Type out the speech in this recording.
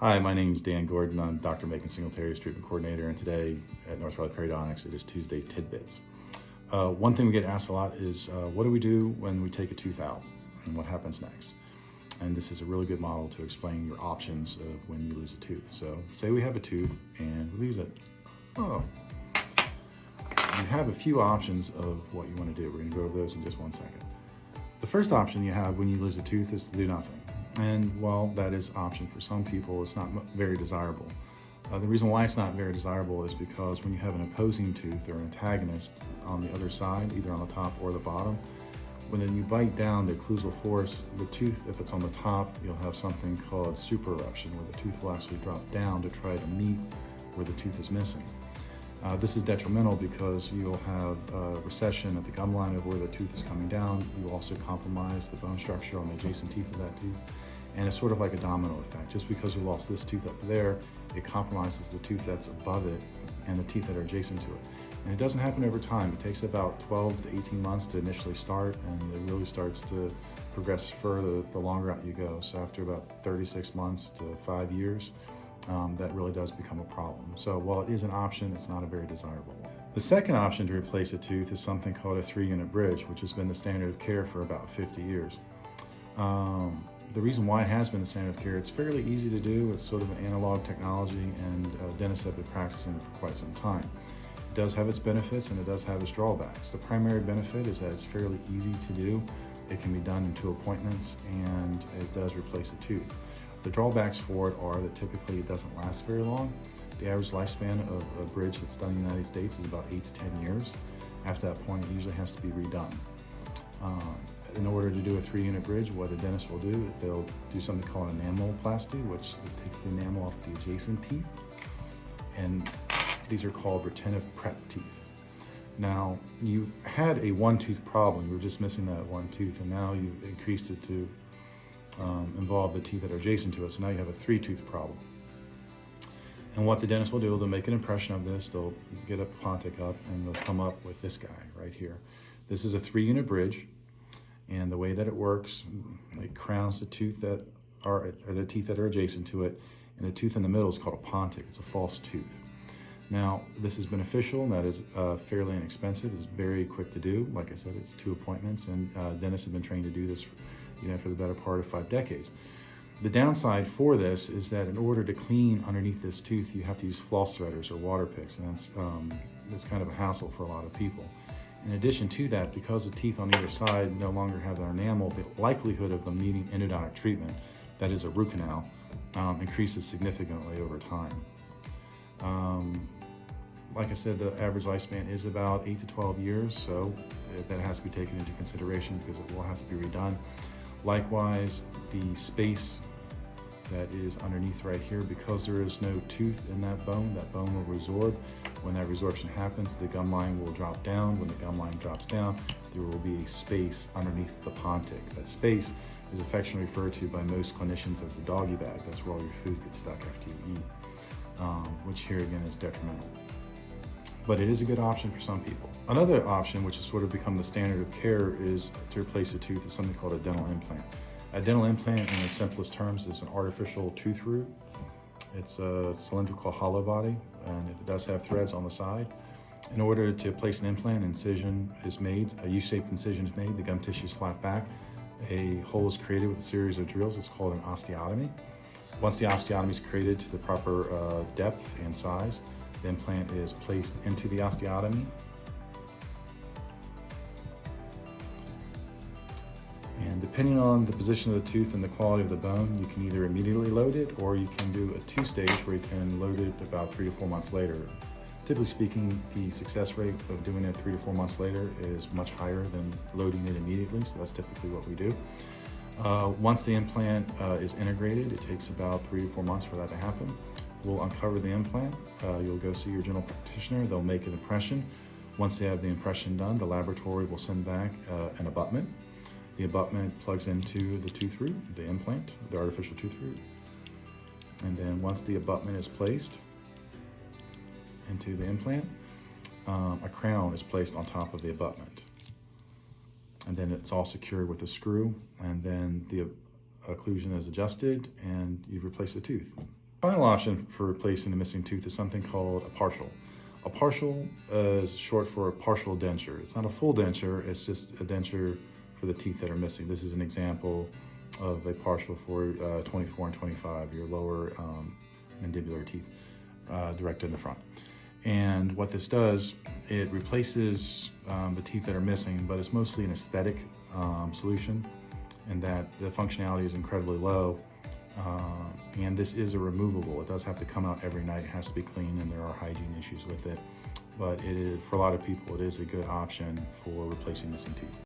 Hi, my name is Dan Gordon. I'm Dr. Macon Singletary's treatment coordinator, and today at North Raleigh Periodontics, it is Tuesday Tidbits. One thing we get asked a lot is, what do we do when we take a tooth out, and what happens next? And this is a really good model to explain your options of when you lose a tooth. So, say we have a tooth and we lose it. Oh, you have a few options of what you want to do. We're going to go over those in just 1 second. The first option you have when you lose a tooth is to do nothing. And while that is an option for some people, it's not very desirable. The reason why it's not very desirable is because when you have an opposing tooth or an antagonist on the other side, either on the top or the bottom, when then you bite down the occlusal force, the tooth, if it's on the top, you'll have something called super eruption, where the tooth will actually drop down to try to meet where the tooth is missing. This is detrimental because you'll have recession at the gum line of where the tooth is coming down. You also compromise the bone structure on the adjacent teeth of that tooth. And it's sort of like a domino effect. Just because you lost this tooth up there, it compromises the tooth that's above it and the teeth that are adjacent to it. And it doesn't happen over time. It takes about 12 to 18 months to initially start, and it really starts to progress further the longer out you go. So after about 36 months to 5 years, that really does become a problem. So while it is an option, it's not a very desirable one. The second option to replace a tooth is something called a 3-unit bridge, which has been the standard of care for about 50 years. The reason why it has been the standard of care, it's fairly easy to do. It's sort of an analog technology, and dentists have been practicing it for quite some time. It does have its benefits and it does have its drawbacks. The primary benefit is that it's fairly easy to do. It can be done in 2 appointments, and it does replace a tooth. The drawbacks for it are that typically it doesn't last very long. The average lifespan of a bridge that's done in the United States is about 8 to 10 years. After that point, it usually has to be redone. In order to do a 3-unit bridge, what a dentist will do, they'll do something called enameloplasty, which takes the enamel off the adjacent teeth. And these are called retentive prep teeth. Now, you've had a 1-tooth problem. You were just missing that 1 tooth, and now you've increased it to involve the teeth that are adjacent to it. So now you have a 3-tooth problem. And what the dentist will do, they'll make an impression of this. They'll get a Pontic up, and they'll come up with this guy right here. This is a 3-unit bridge. And the way that it works, it crowns the tooth that are, or the teeth that are adjacent to it, and the tooth in the middle is called a Pontic. It's a false tooth. Now, this is beneficial, and that is fairly inexpensive. It's very quick to do. Like I said, it's 2 appointments, and dentists have been trained to do this, for the better part of 5 decades. The downside for this is that in order to clean underneath this tooth, you have to use floss threaders or water picks, and that's kind of a hassle for a lot of people. In addition to that, because the teeth on either side no longer have their enamel, the likelihood of them needing endodontic treatment, that is a root canal, increases significantly over time. Like I said, the average lifespan is about 8 to 12 years, so that has to be taken into consideration because it will have to be redone. Likewise, the space that is underneath right here, because there is no tooth in that bone will resorb. When that resorption happens, the gum line will drop down. When the gum line drops down, there will be a space underneath the Pontic. That space is affectionately referred to by most clinicians as the doggy bag. That's where all your food gets stuck after you eat, which here again is detrimental. But it is a good option for some people. Another option, which has sort of become the standard of care, is to replace a tooth with something called a dental implant. A dental implant, in its simplest terms, is an artificial tooth root. It's a cylindrical hollow body, and it does have threads on the side. In order to place an implant, an incision is made, a U-shaped incision is made, the gum tissue is flat back, a hole is created with a series of drills. It's called an osteotomy. Once the osteotomy is created to the proper depth and size, the implant is placed into the osteotomy. And depending on the position of the tooth and the quality of the bone, you can either immediately load it, or you can do a 2-stage where you can load it about 3 to 4 months later. Typically speaking, the success rate of doing it 3 to 4 months later is much higher than loading it immediately, so that's typically what we do. Once the implant is integrated, it takes about 3 to 4 months for that to happen. We'll uncover the implant. You'll go see your general practitioner. They'll make an impression. Once they have the impression done, the laboratory will send back an abutment. The abutment plugs into the tooth root, the implant, the artificial tooth root. And then once the abutment is placed into the implant, a crown is placed on top of the abutment. And then it's all secured with a screw, and then the occlusion is adjusted, and you've replaced the tooth. Final option for replacing the missing tooth is something called a partial. A partial is short for a partial denture. It's not a full denture, it's just a denture for the teeth that are missing. This is an example of a partial for 24 and 25, your lower mandibular teeth, direct in the front. And what this does, it replaces the teeth that are missing, but it's mostly an aesthetic solution, and that the functionality is incredibly low. And this is a removable. It does have to come out every night. It has to be clean, and there are hygiene issues with it. But it is, for a lot of people, it is a good option for replacing missing teeth.